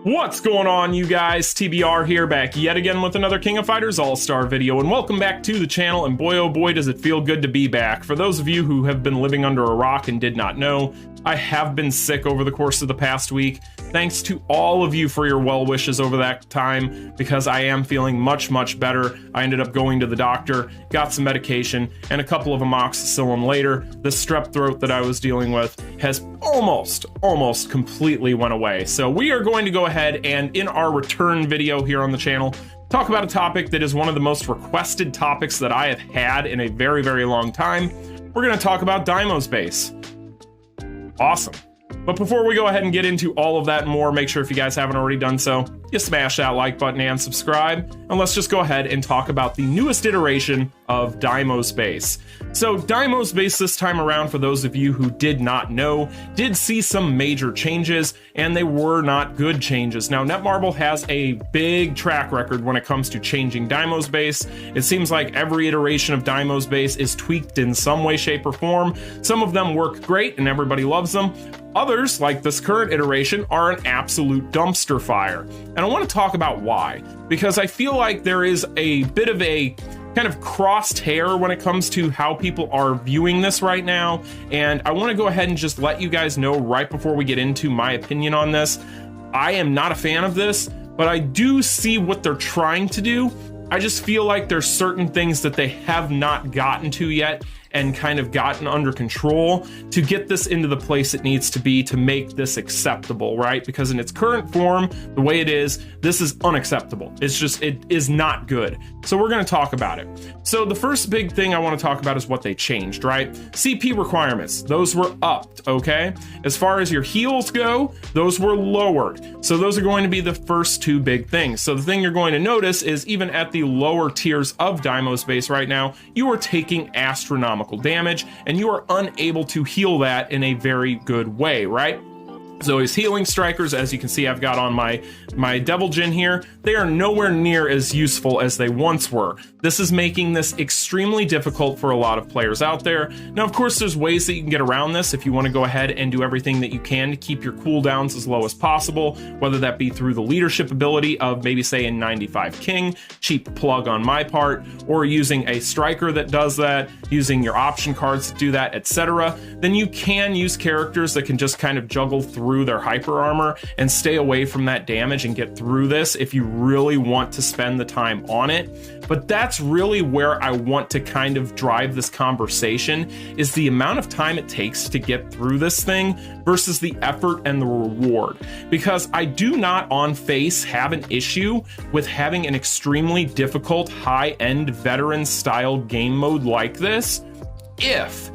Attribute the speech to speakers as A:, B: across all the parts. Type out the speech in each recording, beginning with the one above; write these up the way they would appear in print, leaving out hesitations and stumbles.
A: What's going on, you guys? TBR here, back yet again with another King of Fighters All-Star video, and welcome back to the channel, and boy oh boy does it feel good to be back. For those of you who have been living under a rock and did not know, I have been sick over the course of the past week. Thanks to all of you for your well wishes over that time, because I am feeling much better. I ended up going to the doctor, got some medication, and a couple of amoxicillin later. The strep throat that I was dealing with has almost completely went away. So we are going to go ahead and, in our return video here on the channel, talk about a topic that is one of the most requested topics that I have had in a very long time. We're going to talk about Deimos base. Awesome. But before we go ahead and get into all of that and more, make sure if you guys haven't already done so, you smash that like button and subscribe, and let's just go ahead and talk about the newest iteration of Deimos base. So Deimos base this time around, for those of you who did not know, did see some major changes, and they were not good changes. Now, Netmarble has a big track record when it comes to changing Deimos base. It seems like every iteration of Deimos base is tweaked in some way, shape, or form. Some of them work great and everybody loves them. Others, like this current iteration, are an absolute dumpster fire. And I want to talk about why, because I feel like there is a bit of a kind of crosshair when it comes to how people are viewing this right now. And I want to go ahead and just let you guys know right before we get into my opinion on this. I am not a fan of this, but I do see what they're trying to do. I just feel like there's certain things that they have not gotten to yet and kind of gotten under control to get this into the place it needs to be to make this acceptable, right? Because in its current form, the way it is, this is unacceptable. It's just, it is not good. So we're gonna talk about it. So the first big thing I wanna talk about is what they changed, right? CP requirements, those were upped, okay? As far as your heals go, those were lowered. So those are going to be the first two big things. So the thing you're going to notice is even at the lower tiers of Deimos base right now, you are taking astronomical damage, and you are unable to heal that in a very good way, right? So his healing strikers, as you can see, I've got on my Devil Jin here, they are nowhere near as useful as they once were. This is making this extremely difficult for a lot of players out there. Now, of course, there's ways that you can get around this if you want to go ahead and do everything that you can to keep your cooldowns as low as possible, whether that be through the leadership ability of maybe, say, a 95 King, cheap plug on my part, or using a striker that does that, using your option cards to do that, etc. Then you can use characters that can just kind of juggle through their hyper armor and stay away from that damage and get through this if you really want to spend the time on it. But that's really where I want to kind of drive this conversation, is the amount of time it takes to get through this thing versus the effort and the reward. Because I do not on face have an issue with having an extremely difficult high-end veteran style game mode like this if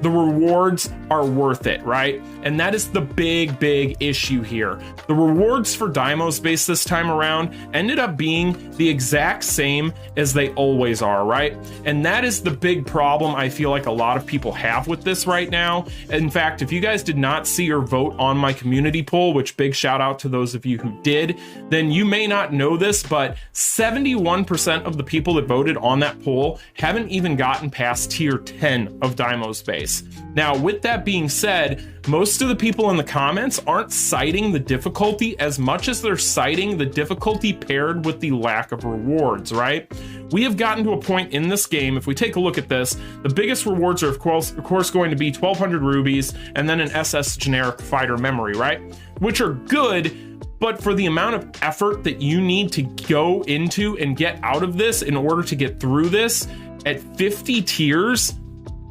A: the rewards are worth it, right? And that is the big issue here. The rewards for Deimos base this time around ended up being the exact same as they always are, right? And that is the big problem I feel like a lot of people have with this right now. In fact, if you guys did not see your vote on my community poll, which big shout out to those of you who did, then you may not know this, but 71% of the people that voted on that poll haven't even gotten past tier 10 of Deimos base. Now, with that being said, most of the people in the comments aren't citing the difficulty as much as they're citing the difficulty paired with the lack of rewards, right? We have gotten to a point in this game, if we take a look at this, the biggest rewards are of course going to be 1,200 rubies and then an SS generic fighter memory, right? Which are good, but for the amount of effort that you need to go into and get out of this in order to get through this at 50 tiers,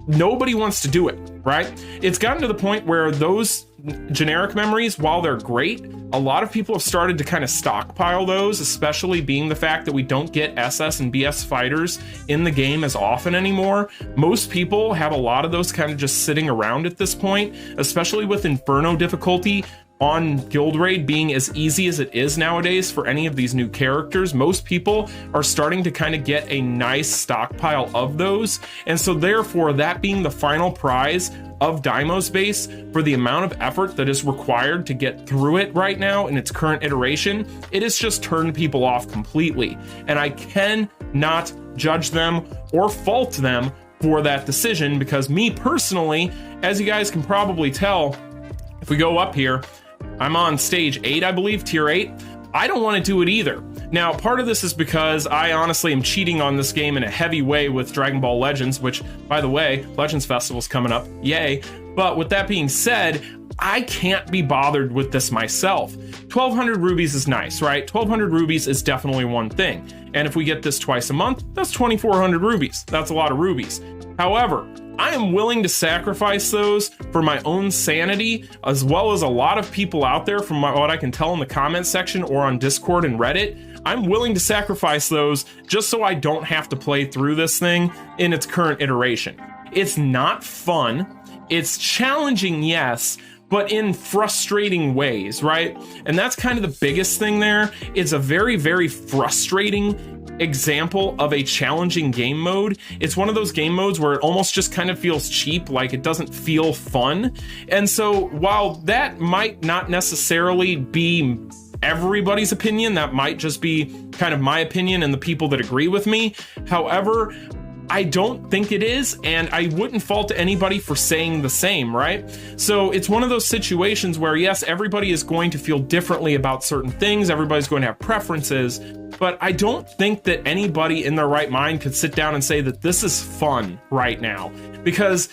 A: nobody wants to do it, right? It's gotten to the point where those generic memories, while they're great, a lot of people have started to kind of stockpile those, especially being the fact that we don't get SS and BS fighters in the game as often anymore. Most people have a lot of those kind of just sitting around at this point, especially with Inferno difficulty on Guild Raid being as easy as it is nowadays for any of these new characters. Most people are starting to kind of get a nice stockpile of those, and so therefore that being the final prize of Deimos base for the amount of effort that is required to get through it right now in its current iteration, it has just turned people off completely, and I cannot judge them or fault them for that decision, because me personally, as you guys can probably tell, if we go up here, I'm on stage 8, I believe, tier 8. I don't want to do it either. Now, part of this is because I honestly am cheating on this game in a heavy way with Dragon Ball Legends, which, by the way, Legends Festival's coming up, yay. But with that being said, I can't be bothered with this myself. 1,200 rubies is nice, right? 1,200 rubies is definitely one thing. And if we get this twice a month, that's 2,400 rubies. That's a lot of rubies. However, I am willing to sacrifice those for my own sanity, as well as a lot of people out there from what I can tell in the comment section or on Discord and Reddit. I'm willing to sacrifice those just so I don't have to play through this thing in its current iteration. It's not fun. It's challenging, yes, but in frustrating ways, right? And that's kind of the biggest thing there. It's a very, very frustrating example of a challenging game mode. It's one of those game modes where it almost just kind of feels cheap, like it doesn't feel fun. And so while that might not necessarily be everybody's opinion, that might just be kind of my opinion and the people that agree with me. However, I don't think it is, and I wouldn't fault anybody for saying the same, right? So it's one of those situations where, yes, everybody is going to feel differently about certain things. Everybody's going to have preferences, but I don't think that anybody in their right mind could sit down and say that this is fun right now. Because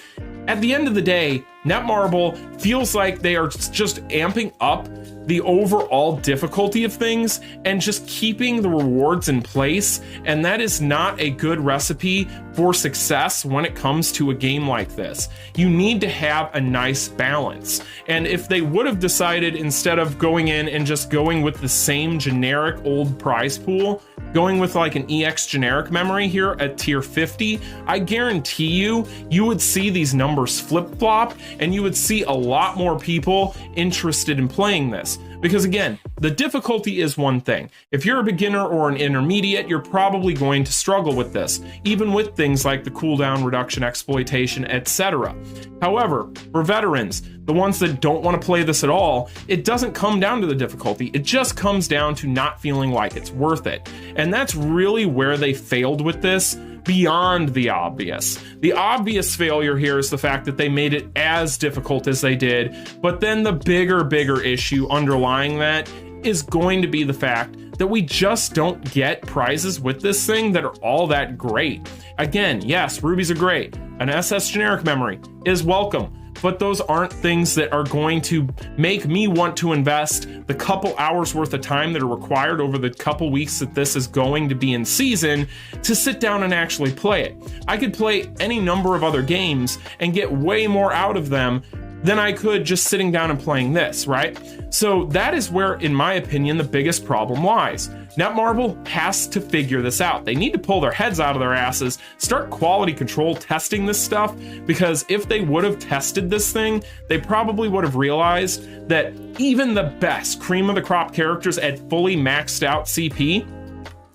A: at the end of the day, Netmarble feels like they are just amping up the overall difficulty of things and just keeping the rewards in place. And that is not a good recipe for success when it comes to a game like this. You need to have a nice balance. And if they would have decided, instead of going in and just going with the same generic old prize pool, going with like an EX generic memory here at tier 50, I guarantee you would see these numbers flip-flop and you would see a lot more people interested in playing this. Because again, the difficulty is one thing. If you're a beginner or an intermediate, you're probably going to struggle with this, even with things like the cooldown reduction, exploitation, etc. However, for veterans, the ones that don't want to play this at all, it doesn't come down to the difficulty. It just comes down to not feeling like it's worth it. And that's really where they failed with this, beyond the obvious. The obvious failure here is the fact that they made it as difficult as they did, but then the bigger issue underlying that is going to be the fact that we just don't get prizes with this thing that are all that great. Again, yes, rubies are great. An SS generic memory is welcome, but those aren't things that are going to make me want to invest the couple hours worth of time that are required over the couple weeks that this is going to be in season to sit down and actually play it. I could play any number of other games and get way more out of them than I could just sitting down and playing this, right? So that is where, in my opinion, the biggest problem lies. Netmarble has to figure this out. They need to pull their heads out of their asses, start quality control testing this stuff, because if they would have tested this thing, they probably would have realized that even the best cream of the crop characters at fully maxed out CP,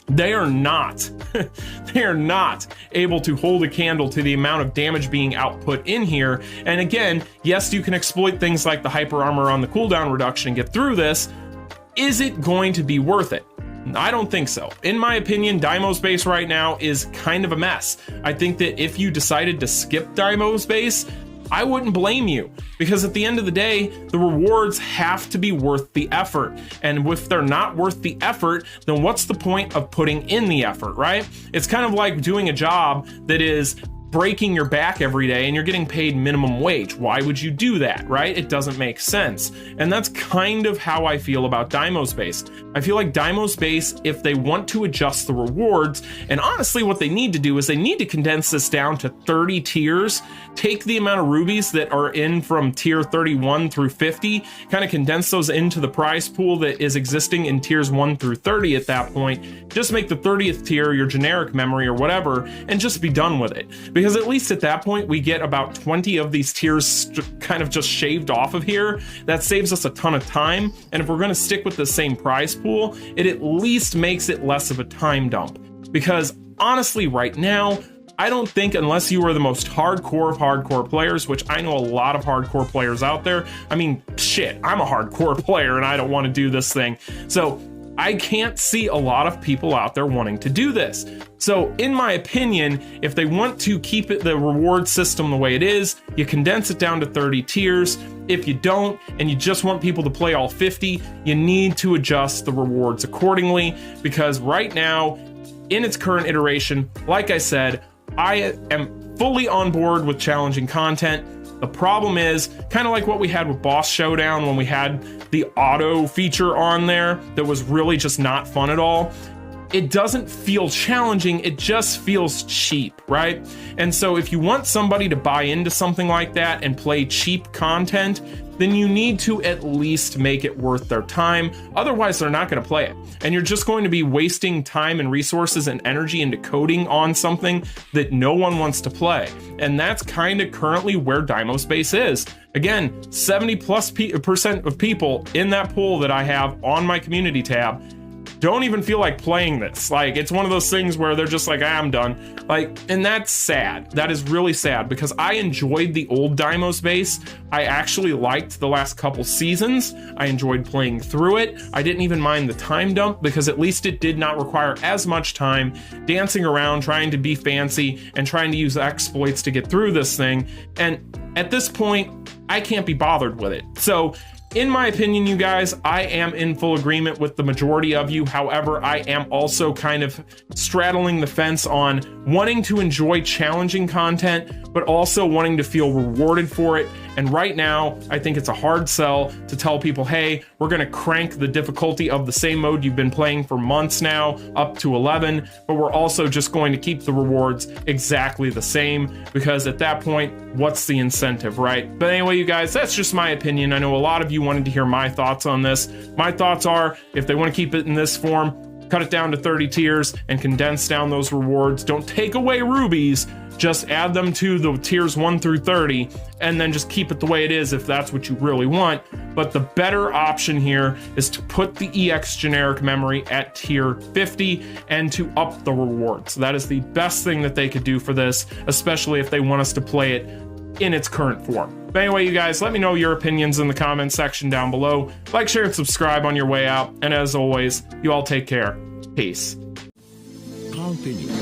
A: they are not able to hold a candle to the amount of damage being output in here. And again, yes, you can exploit things like the hyper armor on the cooldown reduction and get through this. Is it going to be worth it? I don't think so. In my opinion, Deimos base right now is kind of a mess. I think that if you decided to skip Deimos base, I wouldn't blame you, because at the end of the day, the rewards have to be worth the effort. And if they're not worth the effort, then what's the point of putting in the effort, right? It's kind of like doing a job that is breaking your back every day and you're getting paid minimum wage. Why would you do that, right? It doesn't make sense. And that's kind of how I feel about Deimos base. I feel like Deimos base, if they want to adjust the rewards, and honestly what they need to do is they need to condense this down to 30 tiers, take the amount of rubies that are in from tier 31 through 50, kind of condense those into the prize pool that is existing in tiers 1 through 30 at that point, just make the 30th tier your generic memory or whatever, and just be done with it. Because at least at that point, we get about 20 of these tiers kind of just shaved off of here. That saves us a ton of time. And if we're going to stick with the same prize pool, it at least makes it less of a time dump. Because honestly, right now, I don't think, unless you are the most hardcore of hardcore players, which I know a lot of hardcore players out there. I mean, shit, I'm a hardcore player and I don't want to do this thing. So I can't see a lot of people out there wanting to do this. So in my opinion, if they want to keep the reward system the way it is, you condense it down to 30 tiers. If you don't, and you just want people to play all 50, you need to adjust the rewards accordingly, because right now, in its current iteration, like I said, I am fully on board with challenging content. The problem is, kind of like what we had with Boss Showdown when we had the auto feature on there that was really just not fun at all. It doesn't feel challenging, it just feels cheap, right? And so if you want somebody to buy into something like that and play cheap content, then you need to at least make it worth their time. Otherwise, they're not going to play it. And you're just going to be wasting time and resources and energy into coding on something that no one wants to play. And that's kind of currently where Deimos base is. Again, 70+% of people in that pool that I have on my community tab don't even feel like playing this. Like, it's one of those things where they're just like, I'm done. Like, and that's sad. That is really sad, because I enjoyed the old Deimos base. I actually liked the last couple seasons. I enjoyed playing through it. I didn't even mind the time dump, because at least it did not require as much time dancing around, trying to be fancy and trying to use exploits to get through this thing. And at this point, I can't be bothered with it. So in my opinion, you guys, I am in full agreement with the majority of you. However, I am also kind of straddling the fence on wanting to enjoy challenging content, but also wanting to feel rewarded for it. And right now, I think it's a hard sell to tell people, hey, we're going to crank the difficulty of the same mode you've been playing for months now up to 11, but we're also just going to keep the rewards exactly the same, because at that point, what's the incentive, right? But anyway, you guys, that's just my opinion. I know a lot of you wanted to hear my thoughts on this. My thoughts are, if they want to keep it in this form, cut it down to 30 tiers and condense down those rewards. Don't take away rubies, just add them to the tiers 1 through 30, and then just keep it the way it is if that's what you really want. But the better option here is to put the EX generic memory at tier 50 and to up the rewards. That is the best thing that they could do for this, especially if they want us to play it in its current form. But anyway, you guys, let me know your opinions in the comments section down below. Like, share, and subscribe on your way out. And as always, you all take care. Peace.
B: Continue.